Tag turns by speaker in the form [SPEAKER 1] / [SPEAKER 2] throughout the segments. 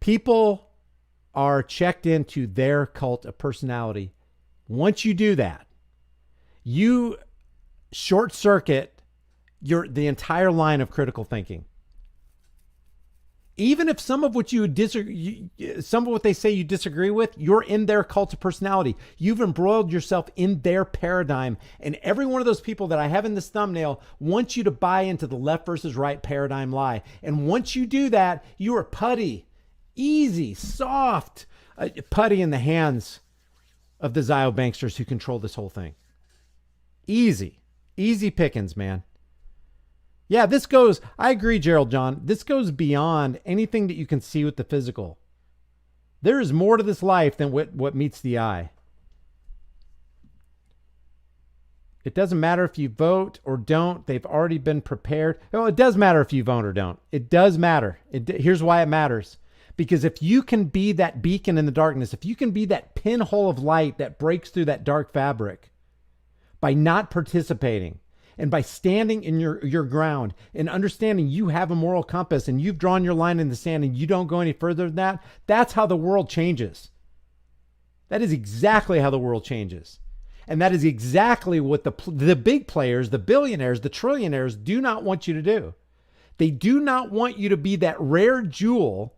[SPEAKER 1] People are checked into their cult of personality. Once you do that, you short circuit the entire line of critical thinking. Even if some of what some of what they say you disagree with, you're in their cult of personality. You've embroiled yourself in their paradigm. And every one of those people that I have in this thumbnail wants you to buy into the left versus right paradigm lie. And once you do that, you are putty, easy, soft, putty in the hands of the Zio banksters who control this whole thing. Easy pickings, man. Yeah, I agree, Gerald John. This goes beyond anything that you can see with the physical. There is more to this life than what meets the eye. It doesn't matter if you vote or don't. They've already been prepared. Well, it does matter if you vote or don't. It does matter. Here's why it matters. Because if you can be that beacon in the darkness, if you can be that pinhole of light that breaks through that dark fabric by not participating, and by standing in your ground and understanding you have a moral compass and you've drawn your line in the sand and you don't go any further than that, that's how the world changes. That is exactly how the world changes. And that is exactly what the big players, the billionaires, the trillionaires do not want you to do. They do not want you to be that rare jewel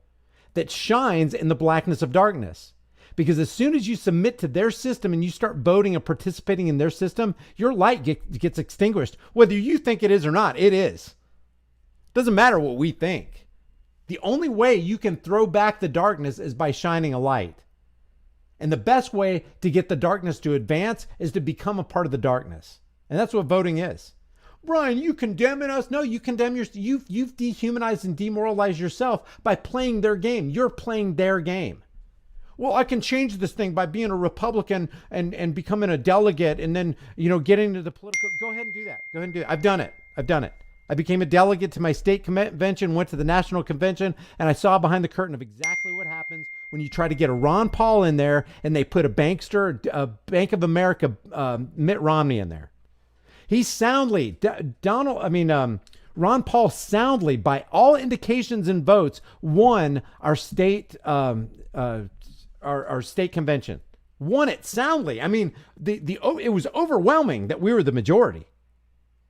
[SPEAKER 1] that shines in the blackness of darkness. Because as soon as you submit to their system and you start voting and participating in their system, your light gets extinguished. Whether you think it is or not, it is. Doesn't matter what we think. The only way you can throw back the darkness is by shining a light. And the best way to get the darkness to advance is to become a part of the darkness. And that's what voting is. Brian, you condemning us? No, you condemn you've dehumanized and demoralized yourself by playing their game. You're playing their game. Well, I can change this thing by being a Republican and becoming a delegate and then, getting into the political. Go ahead and do that. I've done it. I became a delegate to my state convention, went to the national convention, and I saw behind the curtain of exactly what happens when you try to get a Ron Paul in there and they put a bankster, a Bank of America, Mitt Romney in there. He soundly, Ron Paul soundly, by all indications and votes, won our state our state convention. Won it soundly. I mean, it was overwhelming that we were the majority.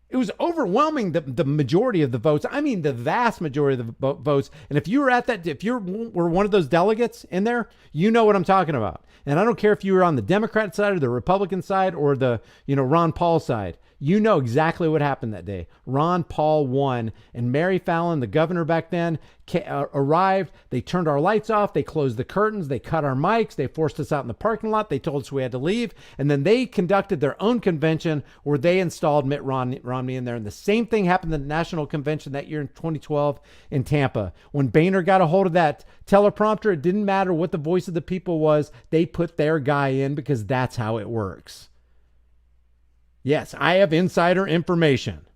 [SPEAKER 1] It was overwhelming the majority of the votes. I mean, the vast majority of the votes. And if you were if you were one of those delegates in there, you know what I'm talking about. And I don't care if you were on the Democrat side or the Republican side or the, Ron Paul side. You know exactly what happened that day. Ron Paul won, and Mary Fallon, the governor back then, arrived. They turned our lights off. They closed the curtains. They cut our mics. They forced us out in the parking lot. They told us we had to leave. And then they conducted their own convention where they installed Mitt Romney in there. And the same thing happened at the national convention that year in 2012 in Tampa. When Boehner got a hold of that teleprompter, it didn't matter what the voice of the people was. They put their guy in because that's how it works. Yes, I have insider information.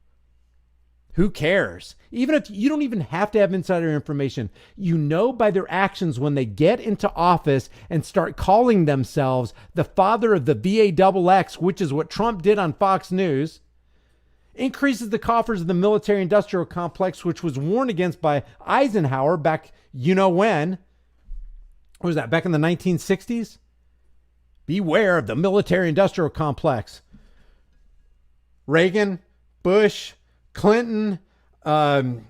[SPEAKER 1] Who cares? Even if you don't even have to have insider information, by their actions when they get into office and start calling themselves the father of the VAXX, which is what Trump did on Fox News, increases the coffers of the military-industrial complex, which was warned against by Eisenhower back, when? What was that, back in the 1960s? Beware of the military-industrial complex. Reagan, Bush, Clinton, Donald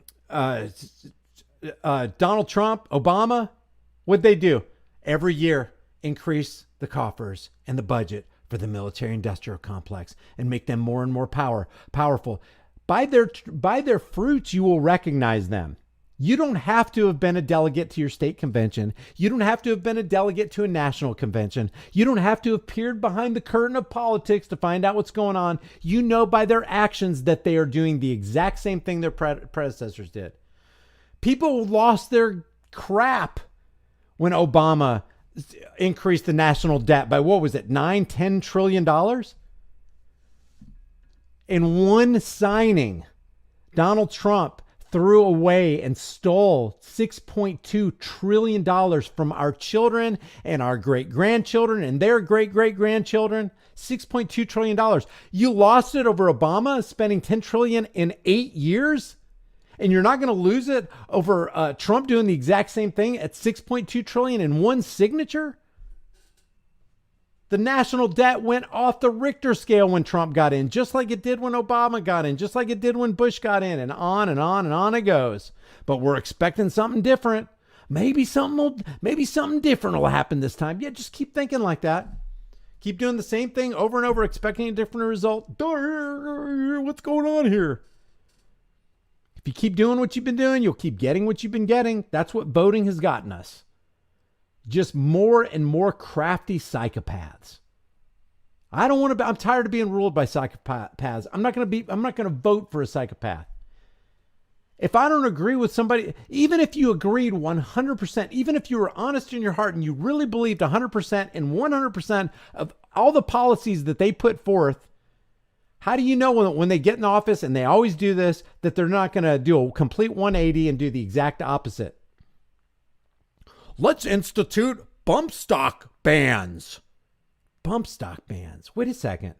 [SPEAKER 1] Trump, Obama, what'd they do? Every year, increase the coffers and the budget for the military-industrial complex and make them more and more powerful. By their fruits, you will recognize them. You don't have to have been a delegate to your state convention. You don't have to have been a delegate to a national convention. You don't have to have peered behind the curtain of politics to find out what's going on. You know by their actions that they are doing the exact same thing their predecessors did. People lost their crap when Obama increased the national debt by, what was it, $9-10 trillion? In one signing, Donald Trump threw away and stole $6.2 trillion from our children and our great-grandchildren and their great-great-grandchildren. $6.2 trillion. You lost it over Obama spending $10 trillion in 8 years? And you're not going to lose it over Trump doing the exact same thing at $6.2 trillion in one signature? The national debt went off the Richter scale when Trump got in, just like it did when Obama got in, just like it did when Bush got in, and on and on and on it goes. But we're expecting something different. Maybe something different will happen this time. Yeah, just keep thinking like that. Keep doing the same thing over and over, expecting a different result. What's going on here? If you keep doing what you've been doing, you'll keep getting what you've been getting. That's what voting has gotten us. Just more and more crafty psychopaths. I'm tired of being ruled by psychopaths. I'm not going to vote for a psychopath. If I don't agree with somebody, even if you agreed 100%, even if you were honest in your heart and you really believed 100% and 100% of all the policies that they put forth, how do you know when they get in office, and they always do this, that they're not going to do a complete 180 and do the exact opposite? Let's institute bump stock bans. Bump stock bans. Wait a second.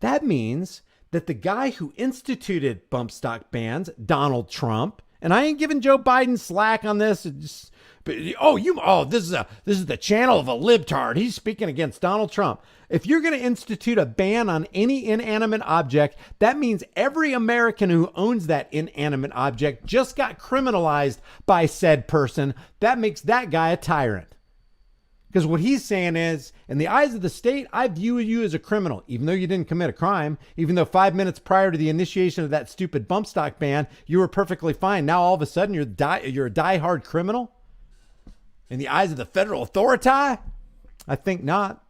[SPEAKER 1] That means that the guy who instituted bump stock bans, Donald Trump, and I ain't giving Joe Biden slack on this. This is the channel of a libtard. He's speaking against Donald Trump. If you're going to institute a ban on any inanimate object, that means every American who owns that inanimate object just got criminalized by said person. That makes that guy a tyrant. Because what he's saying is, in the eyes of the state, I view you as a criminal, even though you didn't commit a crime, even though 5 minutes prior to the initiation of that stupid bump stock ban, you were perfectly fine. Now, all of a sudden, you're a diehard criminal? In the eyes of the federal authority? I think not.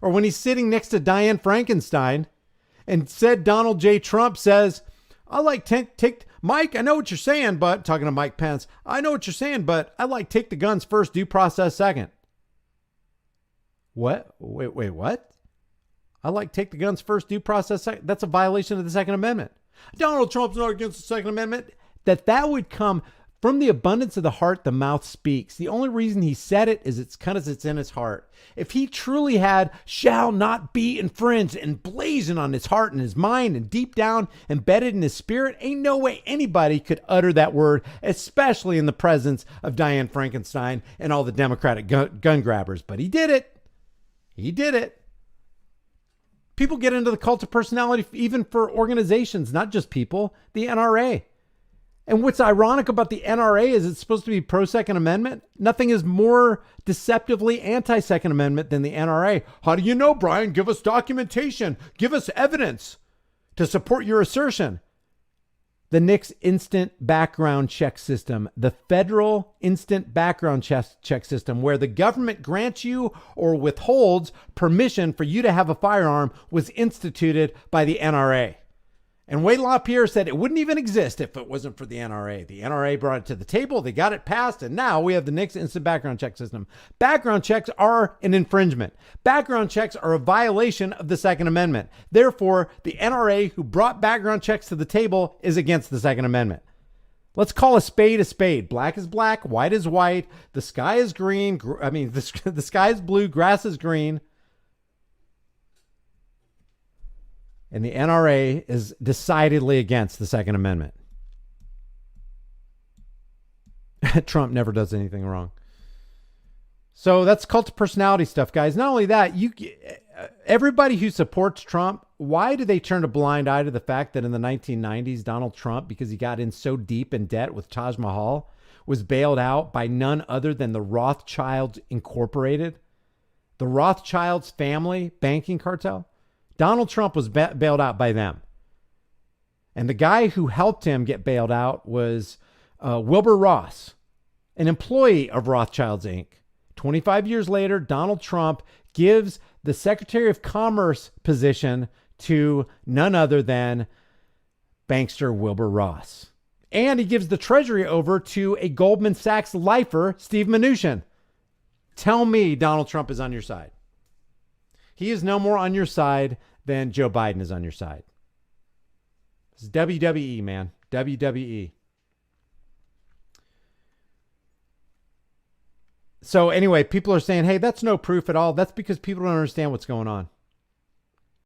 [SPEAKER 1] Or when he's sitting next to Diane Frankenstein and said Donald J. Trump says, I like take Mike, I know what you're saying, but talking to Mike Pence, I know what you're saying, but I like take the guns first, due process second. What? Wait, what? I like take the guns first, due process second. That's a violation of the Second Amendment. Donald Trump's not against the Second Amendment. That would come from the abundance of the heart, the mouth speaks. The only reason he said it is it's in his heart. If he truly had shall not be infringed and blazing on his heart and his mind and deep down embedded in his spirit, ain't no way anybody could utter that word, especially in the presence of Diane Frankenstein and all the Democratic gun grabbers. But he did it. He did it. People get into the cult of personality even for organizations, not just people, the NRA. And what's ironic about the NRA is it's supposed to be pro-Second Amendment. Nothing is more deceptively anti-Second Amendment than the NRA. How do you know, Brian? Give us documentation. Give us evidence to support your assertion. The NICS instant background check system, the federal instant background check system, where the government grants you or withholds permission for you to have a firearm, was instituted by the NRA. And Wade LaPierre said it wouldn't even exist if it wasn't for the NRA. The NRA brought it to the table. They got it passed. And now we have the NICS instant background check system. Background checks are an infringement. Background checks are a violation of the Second Amendment. Therefore, the NRA who brought background checks to the table is against the Second Amendment. Let's call a spade a spade. Black is black. White is white. The sky is green. The sky is blue. Grass is green. And the NRA is decidedly against the Second Amendment. Trump never does anything wrong. So that's cult of personality stuff, guys. Not only that, everybody who supports Trump, why do they turn a blind eye to the fact that in the 1990s, Donald Trump, because he got in so deep in debt with Taj Mahal, was bailed out by none other than the Rothschilds Incorporated, the Rothschilds family banking cartel? Donald Trump was bailed out by them. And the guy who helped him get bailed out was Wilbur Ross, an employee of Rothschilds Inc. 25 years later, Donald Trump gives the Secretary of Commerce position to none other than bankster Wilbur Ross. And he gives the Treasury over to a Goldman Sachs lifer, Steve Mnuchin. Tell me Donald Trump is on your side. He is no more on your side than Joe Biden is on your side. This is WWE, man. WWE. So anyway, people are saying, hey, that's no proof at all. That's because people don't understand what's going on.